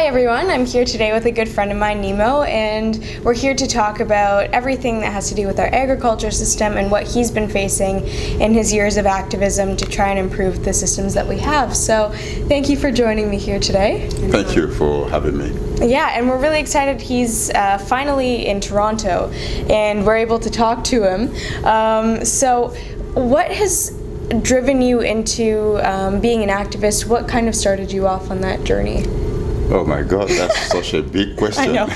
Hi everyone, I'm here today with a good friend of mine, Nnimmo, and we're here to talk about everything that has to do with our agriculture system and what he's been facing in his years of activism to try and improve the systems that we have. So thank you for joining me here today. Thank you for having me. Yeah, and we're really excited. He's finally in Toronto and we're able to talk to him. So what has driven you into being an activist? What kind of started you off on that journey? Oh my God, that's such a big question. I know.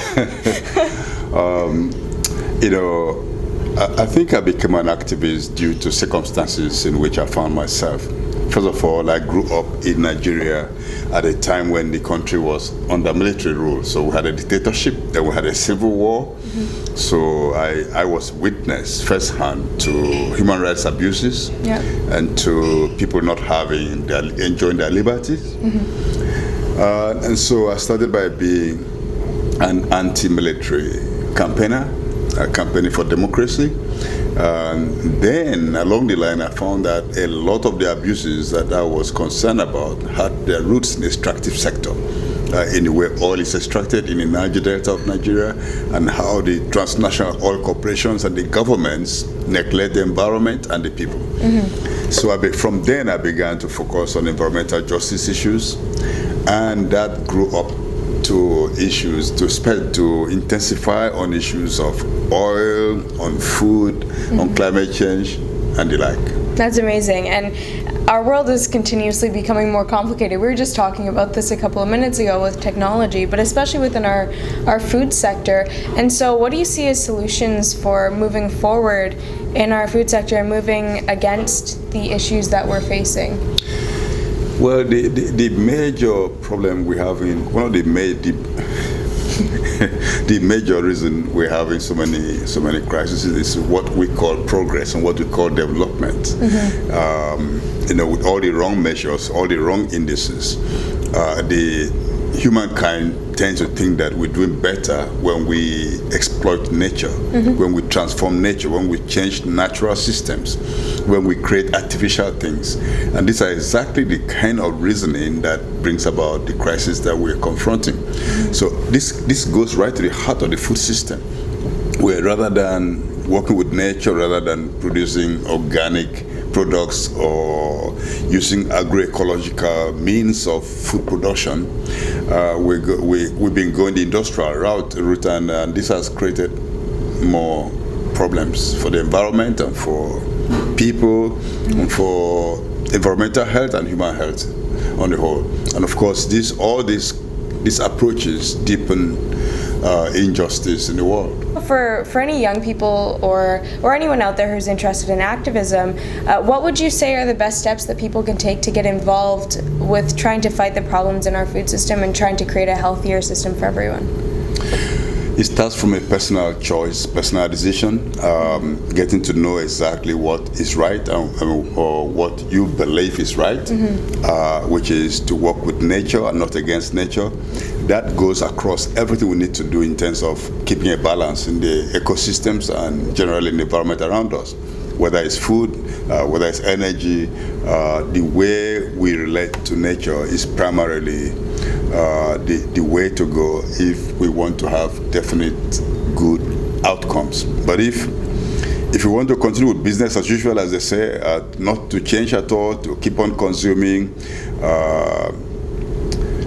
I think I became an activist due to circumstances in which I found myself. First of all, I grew up in Nigeria at a time when the country was under military rule. So we had a dictatorship, then we had a civil war. Mm-hmm. So I was witness firsthand to human rights abuses and to people not enjoying their liberties. Mm-hmm. And so I started by being an anti-military campaigner, campaigning for democracy. Then along the line, I found that a lot of the abuses that I was concerned about had their roots in the extractive sector. In the way oil is extracted in the Niger Delta of Nigeria, and how the transnational oil corporations and the governments neglect the environment and the people. Mm-hmm. So from then I began to focus on environmental justice issues, and that grew up to issues to intensify on issues of oil, on food, mm-hmm. on climate change, and the like. That's amazing. And our world is continuously becoming more complicated. We were just talking about this a couple of minutes ago with technology, but especially within our food sector. And so what do you see as solutions for moving forward in our food sector and moving against the issues that we're facing? Well, the major problem we have the major reason we're having so many crises is what we call progress and what we call development. Mm-hmm. With all the wrong measures, all the wrong indices, the humankind tends to think that we're doing better when we exploit nature, mm-hmm. when we transform nature, when we change natural systems, when we create artificial things. And these are exactly the kind of reasoning that brings about the crisis that we're confronting. Mm-hmm. So this goes right to the heart of the food system, where rather than working with nature, rather than producing organic products or using agroecological means of food production, we've been going the industrial route, and this has created more problems for the environment and for people, and for environmental health and human health on the whole. And of course, all these approaches deepen injustice in the world. For any young people or anyone out there who's interested in activism, what would you say are the best steps that people can take to get involved with trying to fight the problems in our food system and trying to create a healthier system for everyone? It starts from a personal choice, personal decision, getting to know exactly what is right or what you believe is right, mm-hmm. Which is to work with nature and not against nature. That goes across everything we need to do in terms of keeping a balance in the ecosystems and generally in the environment around us. Whether it's food, whether it's energy, the way we relate to nature is primarily the way to go if we want to have definite good outcomes. But if you want to continue with business as usual, as they say, not to change at all, to keep on consuming,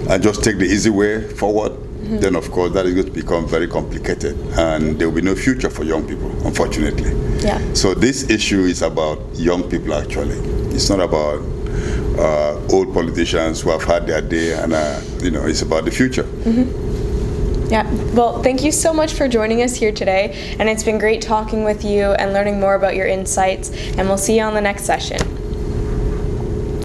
and just take the easy way forward, mm-hmm. then of course that is going to become very complicated, and there will be no future for young people, unfortunately. Yeah. So this issue is about young people actually. It's not about old politicians who have had their day, and it's about the future. Mm-hmm. Yeah. Well, thank you so much for joining us here today, and it's been great talking with you and learning more about your insights, and we'll see you on the next session.